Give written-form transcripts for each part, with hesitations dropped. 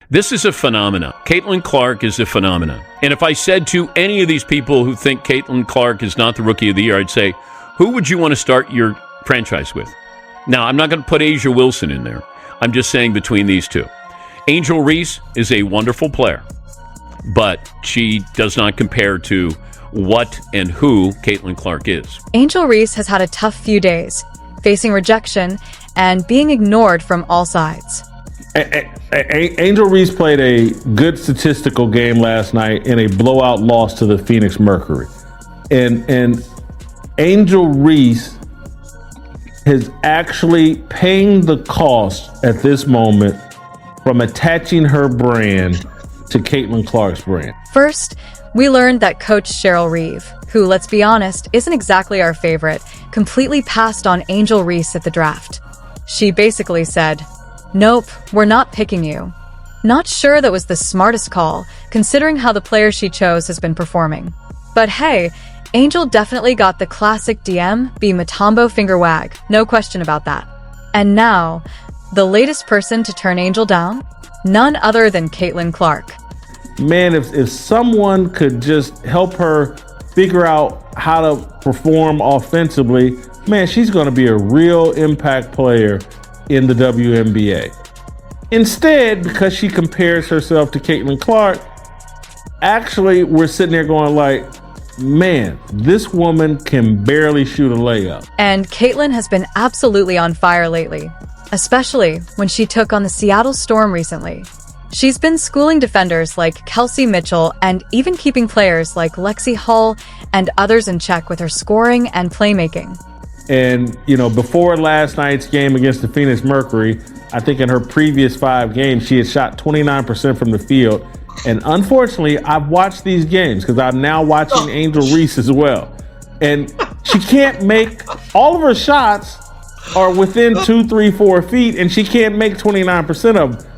This is a phenomenon. Caitlin Clark is a phenomenon. And if I said to any of these people who think Caitlin Clark is not the Rookie of the Year, I'd say, who would you want to start your franchise with? Now, I'm not going to put Asia Wilson in there. I'm just saying between these two. Angel Reese is a wonderful player, but she does not compare to what and who Caitlin Clark is. Angel Reese has had a tough few days, facing rejection and being ignored from all sides. Angel Reese played a good statistical game last night in a blowout loss to the Phoenix Mercury. And Angel Reese is actually paying the cost at this moment from attaching her brand to Caitlin Clark's brand. First, we learned that Coach Cheryl Reeve, who, let's be honest, isn't exactly our favorite, completely passed on Angel Reese at the draft. She basically said, "Nope, we're not picking you." Not sure that was the smartest call, considering how the player she chose has been performing. But hey, Angel definitely got the classic DM be Matumbo finger wag, no question about that. And now, the latest person to turn Angel down? None other than Caitlin Clark. Man, if someone could just help her figure out how to perform offensively, man, she's going to be a real impact player in the WNBA. Instead, because she compares herself to Caitlin Clark, actually, we're sitting there going like, man, this woman can barely shoot a layup. And Caitlin has been absolutely on fire lately, especially when she took on the Seattle Storm recently. She's been schooling defenders like Kelsey Mitchell and even keeping players like Lexi Hull and others in check with her scoring and playmaking. And, before last night's game against the Phoenix Mercury, I think in her previous 5 games, she had shot 29% from the field. And unfortunately, I've watched these games because I'm now watching Angel Reese as well. And she can't make, all of her shots are within 2, 3, 4 feet, and she can't make 29% of them.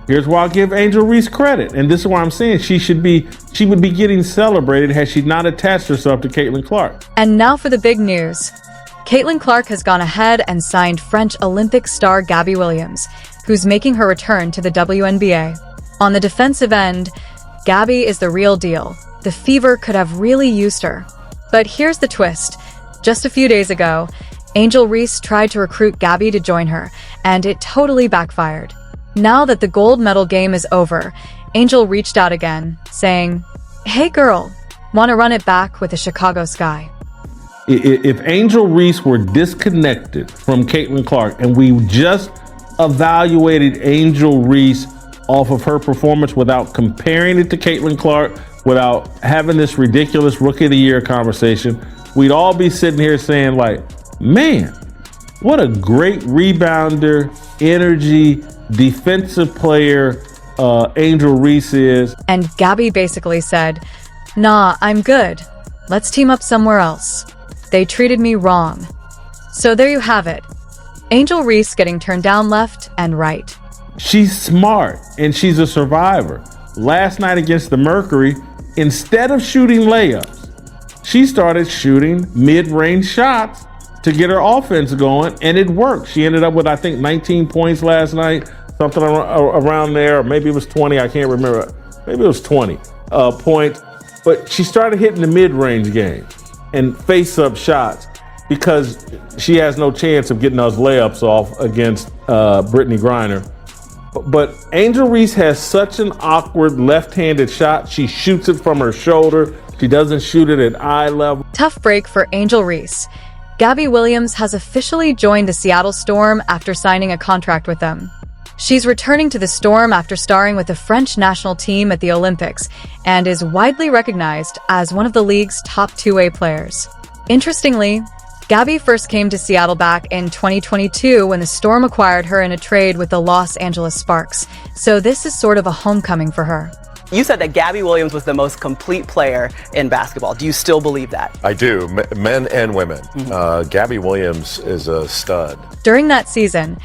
Here's why I'll give Angel Reese credit. And this is why I'm saying she would be getting celebrated had she not attached herself to Caitlin Clark. And now for the big news. Caitlin Clark has gone ahead and signed French Olympic star Gabby Williams, who's making her return to the WNBA. On the defensive end, Gabby is the real deal. The Fever could have really used her. But here's the twist. Just a few days ago, Angel Reese tried to recruit Gabby to join her, and it totally backfired. Now that the gold medal game is over, Angel reached out again, saying, "Hey girl, want to run it back with the Chicago Sky?" If Angel Reese were disconnected from Caitlin Clark and we just evaluated Angel Reese off of her performance without comparing it to Caitlin Clark, without having this ridiculous Rookie of the Year conversation, we'd all be sitting here saying like, man, what a great rebounder, energy, defensive player Angel Reese is. And Gabby basically said, "Nah, I'm good. Let's team up somewhere else. They treated me wrong." So there you have it. Angel Reese getting turned down left and right. She's smart and she's a survivor. Last night against the Mercury, instead of shooting layups, she started shooting mid-range shots to get her offense going, and it worked. She ended up with, I think, 19 points last night, something around there, or maybe it was 20, I can't remember. Maybe it was 20 points. But she started hitting the mid-range game and face-up shots because she has no chance of getting those layups off against Brittany Griner. But Angel Reese has such an awkward left-handed shot. She shoots it from her shoulder. She doesn't shoot it at eye level. Tough break for Angel Reese. Gabby Williams has officially joined the Seattle Storm after signing a contract with them. She's returning to the Storm after starring with the French national team at the Olympics and is widely recognized as one of the league's top two-way players. Interestingly, Gabby first came to Seattle back in 2022 when the Storm acquired her in a trade with the Los Angeles Sparks, so this is sort of a homecoming for her. You said that Gabby Williams was the most complete player in basketball. Do you still believe that? I do, men and women. Gabby Williams is a stud. During that season,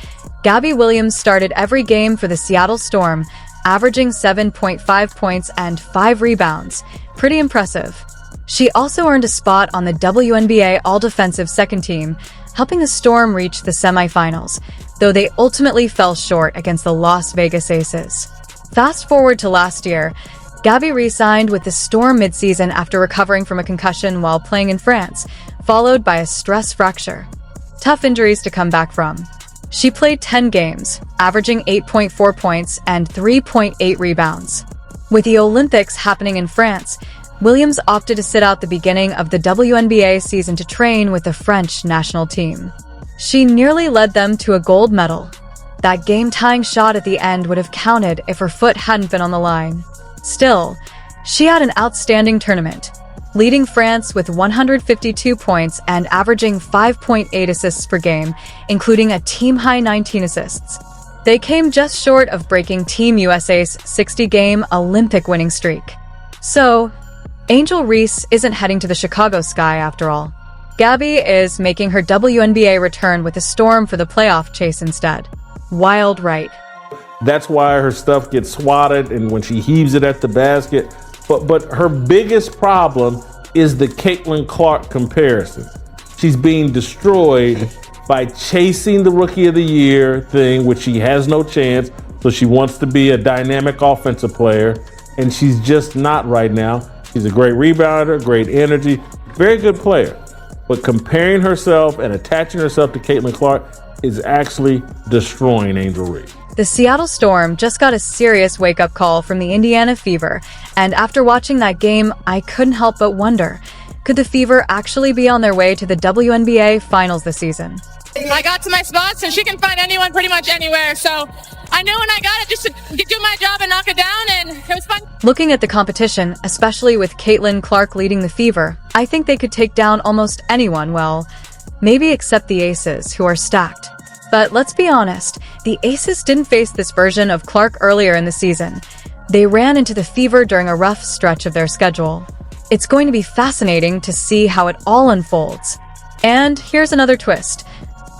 Gabby Williams started every game for the Seattle Storm, averaging 7.5 points and 5 rebounds. Pretty impressive. She also earned a spot on the WNBA All-Defensive Second Team, helping the Storm reach the semifinals, though they ultimately fell short against the Las Vegas Aces. Fast forward to last year, Gabby re-signed with the Storm midseason after recovering from a concussion while playing in France, followed by a stress fracture. Tough injuries to come back from. She played 10 games, averaging 8.4 points and 3.8 rebounds. With the Olympics happening in France, Williams opted to sit out the beginning of the WNBA season to train with the French national team. She nearly led them to a gold medal. That game-tying shot at the end would have counted if her foot hadn't been on the line. Still, she had an outstanding tournament, leading France with 152 points and averaging 5.8 assists per game, including a team-high 19 assists. They came just short of breaking Team USA's 60-game Olympic winning streak. So, Angel Reese isn't heading to the Chicago Sky after all. Gabby is making her WNBA return with the Storm for the playoff chase instead. Wild, right? That's why her stuff gets swatted and when she heaves it at the basket. But her biggest problem is the Caitlin Clark comparison. She's being destroyed by chasing the Rookie of the Year thing, which she has no chance. So she wants to be a dynamic offensive player, and she's just not right now. She's a great rebounder, great energy, very good player. But comparing herself and attaching herself to Caitlin Clark is actually destroying Angel Reese. The Seattle Storm just got a serious wake-up call from the Indiana Fever, and after watching that game, I couldn't help but wonder, could the Fever actually be on their way to the WNBA Finals this season? I got to my spots, and she can find anyone pretty much anywhere, so I knew when I got it just to do my job and knock it down, and it was fun. Looking at the competition, especially with Caitlin Clark leading the Fever, I think they could take down almost anyone, well, maybe except the Aces, who are stacked. But let's be honest, the Aces didn't face this version of Clark earlier in the season. They ran into the Fever during a rough stretch of their schedule. It's going to be fascinating to see how it all unfolds. And here's another twist.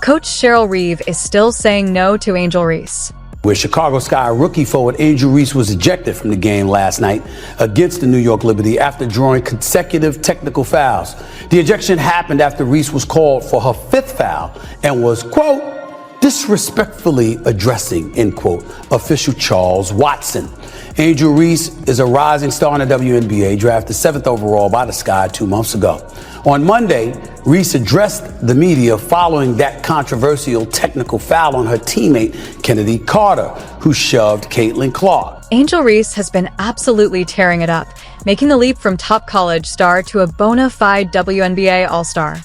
Coach Cheryl Reeve is still saying no to Angel Reese. Where Chicago Sky rookie forward Angel Reese was ejected from the game last night against the New York Liberty after drawing consecutive technical fouls. The ejection happened after Reese was called for her fifth foul and was, quote, disrespectfully addressing, end quote, official Charles Watson. Angel Reese is a rising star in the WNBA, drafted 7th overall by the Sky 2 months ago. On Monday, Reese addressed the media following that controversial technical foul on her teammate, Kennedy Carter, who shoved Caitlin Clark. Angel Reese has been absolutely tearing it up, making the leap from top college star to a bona fide WNBA All-Star.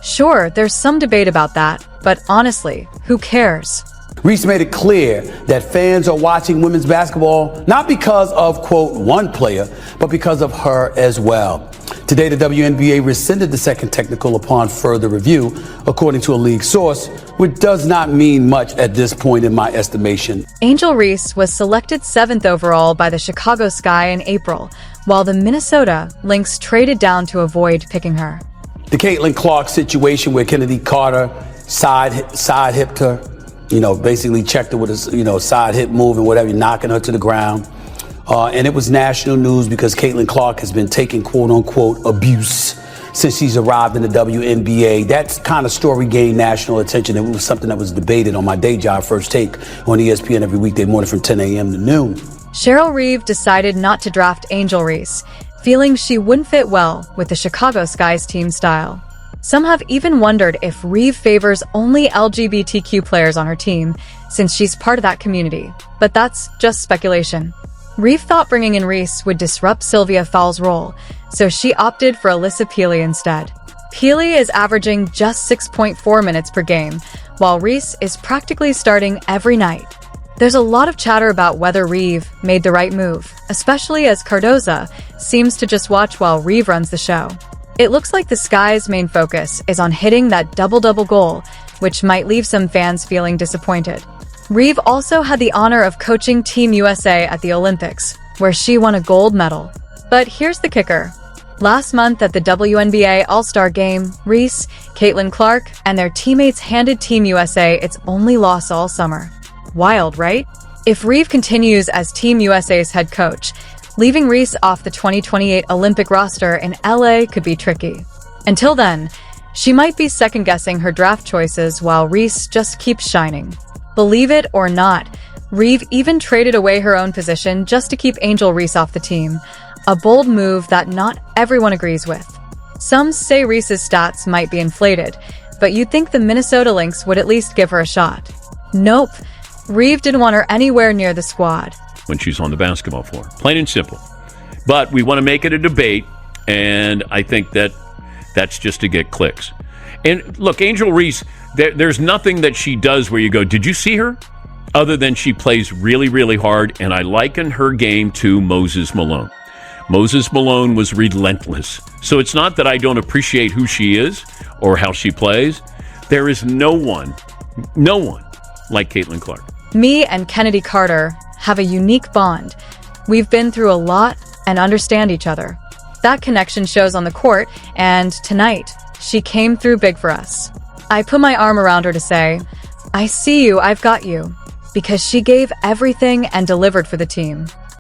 Sure, there's some debate about that, but honestly, who cares? Reese made it clear that fans are watching women's basketball not because of, quote, one player, but because of her as well. Today, the WNBA rescinded the second technical upon further review, according to a league source, which does not mean much at this point in my estimation. Angel Reese was selected 7th overall by the Chicago Sky in April, while the Minnesota Lynx traded down to avoid picking her. The Caitlin Clark situation where Kennedy Carter side hipped her, basically checked her with a, side hip move and whatever, knocking her to the ground. And it was national news because Caitlin Clark has been taking quote unquote abuse since she's arrived in the WNBA. That kind of story gained national attention. It was something that was debated on my day job, First Take, on ESPN every weekday morning from 10 a.m. to noon. Cheryl Reeve decided not to draft Angel Reese, feeling she wouldn't fit well with the Chicago Sky's team style. Some have even wondered if Reeve favors only LGBTQ players on her team, since she's part of that community. But that's just speculation. Reeve thought bringing in Reese would disrupt Sylvia Fowles' role, so she opted for Alyssa Peely instead. Peely is averaging just 6.4 minutes per game, while Reese is practically starting every night. There's a lot of chatter about whether Reeve made the right move, especially as Cardoza seems to just watch while Reeve runs the show. It looks like the Sky's main focus is on hitting that double-double goal, which might leave some fans feeling disappointed. Reeve also had the honor of coaching Team USA at the Olympics, where she won a gold medal. But here's the kicker. Last month at the WNBA All-Star Game, Reese, Caitlin Clark, and their teammates handed Team USA its only loss all summer. Wild, right? If Reeve continues as Team USA's head coach, leaving Reese off the 2028 Olympic roster in LA could be tricky. Until then, she might be second-guessing her draft choices while Reese just keeps shining. Believe it or not, Reeve even traded away her own position just to keep Angel Reese off the team, a bold move that not everyone agrees with. Some say Reese's stats might be inflated, but you'd think the Minnesota Lynx would at least give her a shot. Nope, Reeve didn't want her anywhere near the squad. When she's on the basketball floor, plain and simple. But we want to make it a debate, and I think that's just to get clicks. And look, Angel Reese, there's nothing that she does where you go, did you see her? Other than she plays really, really hard, and I liken her game to Moses Malone. Moses Malone was relentless. So it's not that I don't appreciate who she is or how she plays. There is no one like Caitlin Clark. Me and Kennedy Carter have a unique bond. We've been through a lot and understand each other. That connection shows on the court, and tonight, she came through big for us. I put my arm around her to say, I see you, I've got you, because she gave everything and delivered for the team.